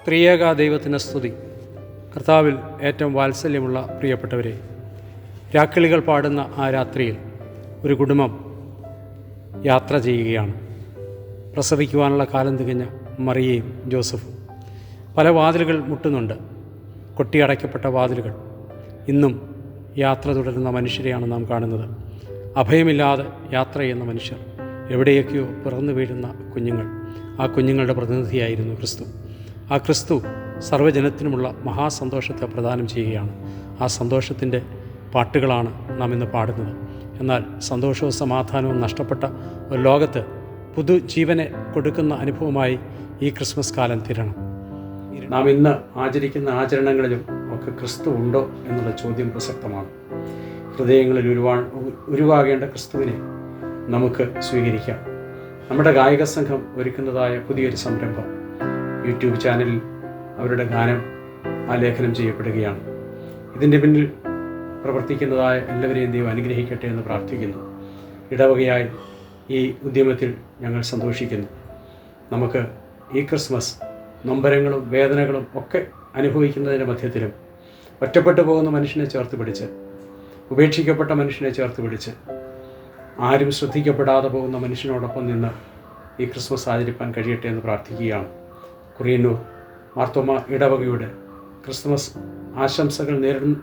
ത്രിയേക ദൈവത്തിന് സ്തുതി. കർത്താവിൽ ഏറ്റവും വാത്സല്യമുള്ള പ്രിയപ്പെട്ടവരെ, രാക്കിളികൾ പാടുന്ന ആ രാത്രിയിൽ ഒരു കുടുംബം യാത്ര ചെയ്യുകയാണ്. പ്രസവിക്കുവാനുള്ള കാലം തികഞ്ഞ മറിയയും ജോസഫും. പല വാതിലുകൾ മുട്ടുന്നുണ്ട്, കൊട്ടിയടയ്ക്കപ്പെട്ട വാതിലുകൾ. ഇന്നും യാത്ര തുടരുന്ന മനുഷ്യരെയാണ് നാം കാണുന്നത്. അഭയമില്ലാതെ യാത്ര ചെയ്യുന്ന മനുഷ്യർ, എവിടെയൊക്കെയോ പിറന്നു വീഴുന്ന കുഞ്ഞുങ്ങൾ. ആ കുഞ്ഞുങ്ങളുടെ പ്രതിനിധിയായിരുന്നു ക്രിസ്തു. ആ ക്രിസ്തു സർവ്വജനത്തിനുമുള്ള മഹാസന്തോഷത്തെ പ്രദാനം ചെയ്യുകയാണ്. ആ സന്തോഷത്തിൻ്റെ പാട്ടുകളാണ് നാം ഇന്ന് പാടുന്നത്. എന്നാൽ സന്തോഷവും സമാധാനവും നഷ്ടപ്പെട്ട ഒരു ലോകത്ത് പുതുജീവനെ കൊടുക്കുന്ന അനുഭവമായി ഈ ക്രിസ്മസ് കാലം തീരണം. നാം ഇന്ന് ആചരിക്കുന്ന ആചരണങ്ങളിലും ഒക്കെ ക്രിസ്തു ഉണ്ടോ എന്നുള്ള ചോദ്യം പ്രസക്തമാണ്. ഹൃദയങ്ങളിൽ ഉരുവാകേണ്ട ക്രിസ്തുവിനെ നമുക്ക് സ്വീകരിക്കാം. നമ്മുടെ ഗായക സംഘം ഒരുക്കുന്നതായ പുതിയൊരു സംരംഭം യൂട്യൂബ് ചാനലിൽ അവരുടെ ഗാനം ആലേഖനം ചെയ്യപ്പെടുകയാണ്. ഇതിൻ്റെ പിന്നിൽ പ്രവർത്തിക്കുന്നതായ എല്ലാവരെയും ദൈവം അനുഗ്രഹിക്കട്ടെ എന്ന് പ്രാർത്ഥിക്കുന്നു. ഇടവകയായി ഈ ഉദ്യമത്തിൽ ഞങ്ങൾ സന്തോഷിക്കുന്നു. നമുക്ക് ഈ ക്രിസ്മസ് നൊമ്പരങ്ങളും വേദനകളും ഒക്കെ അനുഭവിക്കുന്നതിൻ്റെ മധ്യത്തിലും ഒറ്റപ്പെട്ടു പോകുന്ന മനുഷ്യനെ ചേർത്ത് പിടിച്ച്, ഉപേക്ഷിക്കപ്പെട്ട മനുഷ്യനെ ചേർത്ത് പിടിച്ച്, ആരും ശ്രദ്ധിക്കപ്പെടാതെ പോകുന്ന മനുഷ്യനോടൊപ്പം നിന്ന് ഈ ക്രിസ്മസ് ആചരിപ്പാൻ കഴിയട്ടെ എന്ന് പ്രാർത്ഥിക്കുകയാണ്. കുറിയന്നൂർ മാർത്തോമ ഇടവകയുടെ ക്രിസ്മസ് ആശംസകൾ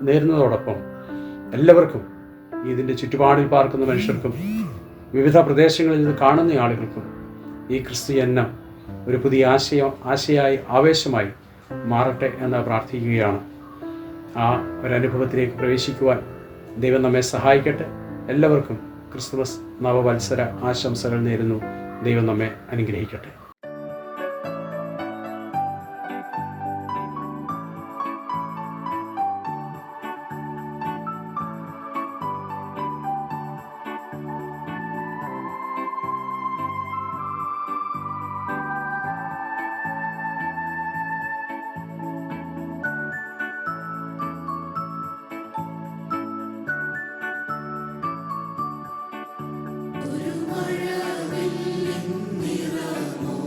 നേരുന്നതോടൊപ്പം എല്ലാവർക്കും, ഇതിൻ്റെ ചുറ്റുപാടിൽ പാർക്കുന്ന മനുഷ്യർക്കും വിവിധ പ്രദേശങ്ങളിൽ നിന്ന് കാണുന്ന ആളുകൾക്കും ഈ ക്രിസ്ത്യന്നം ഒരു പുതിയ ആശയായി ആവേശമായി മാറട്ടെ എന്ന് പ്രാർത്ഥിക്കുകയാണ്. ആ ഒരനുഭവത്തിലേക്ക് പ്രവേശിക്കുവാൻ ദൈവം നമ്മെ സഹായിക്കട്ടെ. എല്ലാവർക്കും ക്രിസ്തുമസ് നവവത്സര ആശംസകൾ നേരുന്നു. ദൈവം നമ്മെ അനുഗ്രഹിക്കട്ടെ. ഒരു മഴവില്ലിൻ നിറമോ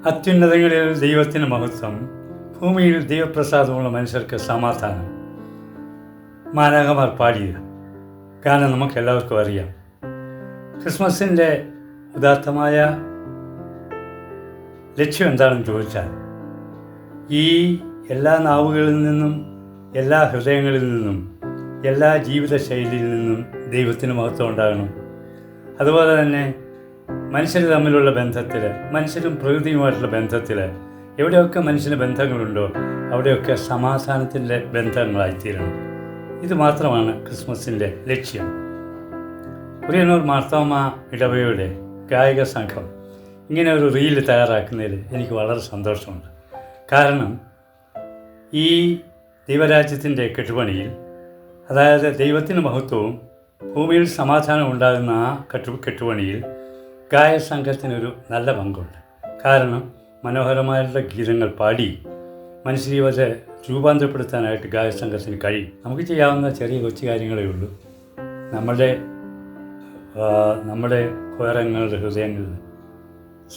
അത്യുന്നതങ്ങളിൽ ദൈവത്തിന് മഹത്വം, ഭൂമിയിൽ ദൈവപ്രസാദമുള്ള മനുഷ്യർക്ക് സമാധാനം. മാലാഖമാർ പാടിയത് ഗാനം നമുക്കെല്ലാവർക്കും അറിയാം. ക്രിസ്മസിൻ്റെ ഉദാത്തമായ ലക്ഷ്യം എന്താണെന്ന് ചോദിച്ചാൽ, ഈ എല്ലാ നാവുകളിൽ നിന്നും, എല്ലാ ഹൃദയങ്ങളിൽ നിന്നും, എല്ലാ ജീവിതശൈലിയിൽ നിന്നും ദൈവത്തിന് മഹത്വം ഉണ്ടാകണം. അതുപോലെ തന്നെ മനുഷ്യർ തമ്മിലുള്ള ബന്ധത്തിൽ, മനുഷ്യരും പ്രകൃതിയുമായിട്ടുള്ള ബന്ധത്തിൽ, എവിടെയൊക്കെ മനുഷ്യന് ബന്ധങ്ങളുണ്ടോ അവിടെയൊക്കെ സമാധാനത്തിൻ്റെ ബന്ധങ്ങളായിത്തീരണം. ഇത് മാത്രമാണ് ക്രിസ്മസിൻ്റെ ലക്ഷ്യം. ഉറിയന്നൂർ മാർത്തോമ ഇടവകയുടെ ഗായക സംഘം ഇങ്ങനെ ഒരു റീൽ തയ്യാറാക്കുന്നതിൽ എനിക്ക് വളരെ സന്തോഷമുണ്ട്. കാരണം ഈ ദൈവരാജ്യത്തിൻ്റെ കെട്ടുപണിയിൽ, അതായത് ദൈവത്തിന് മഹത്വവും ഭൂമിയിൽ സമാധാനം ഉണ്ടാകുന്ന ആ കെട്ടുപണിയിൽ ഗായക സംഘത്തിനൊരു നല്ല പങ്കുണ്ട്. കാരണം മനോഹരമായിട്ടുള്ള ഗീതങ്ങൾ പാടി മനുഷ്യജീവിതത്തെ രൂപാന്തരപ്പെടുത്താനായിട്ട് ഗായക സംഘത്തിന് കഴിയും. നമുക്ക് ചെയ്യാവുന്ന ചെറിയ കൊച്ചു കാര്യങ്ങളേ ഉള്ളൂ. നമ്മുടെ കൊയറങ്ങളുടെ ഹൃദയങ്ങളിൽ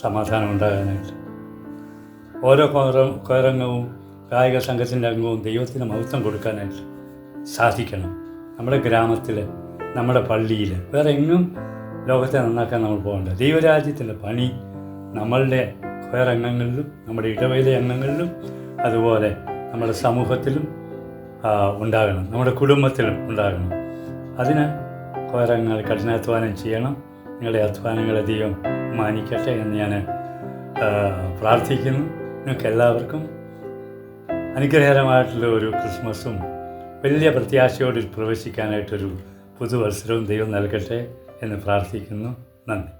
സമാധാനം ഉണ്ടാകാനായിട്ട് ഓരോ കൊയറംഗവും ഗായക സംഘത്തിൻ്റെ അംഗവും ദൈവത്തിന് മഹത്വം കൊടുക്കാനായിട്ട് സാധിക്കണം. നമ്മുടെ ഗ്രാമത്തിൽ, നമ്മുടെ പള്ളിയിൽ, വേറെ എങ്ങും ലോകത്തെ നന്നാക്കാൻ നമ്മൾ പോകേണ്ട. ദൈവരാജ്യത്തിൻ്റെ പണി നമ്മളുടെ കൊയറംഗങ്ങളിലും, നമ്മുടെ ഇടവയിലെ അംഗങ്ങളിലും, അതുപോലെ നമ്മുടെ സമൂഹത്തിലും ഉണ്ടാകണം, നമ്മുടെ കുടുംബത്തിലും ഉണ്ടാകണം. അതിന് കൊയറംഗങ്ങൾ കഠിനാധ്വാനം ചെയ്യണം. നിങ്ങളുടെ അധ്വാനങ്ങളെ ദൈവം മാനിക്കട്ടെ എന്ന് ഞാൻ പ്രാർത്ഥിക്കുന്നു. നിങ്ങൾക്ക് എല്ലാവർക്കും അനുഗ്രഹകരമായിട്ടുള്ള ഒരു ക്രിസ്മസും വലിയ പ്രത്യാശയോട് പ്രവേശിക്കാനായിട്ടൊരു പുതുവത്സരവും ദൈവം നൽകട്ടെ എന്ന് പ്രാർത്ഥിക്കുന്നു. നന്ദി.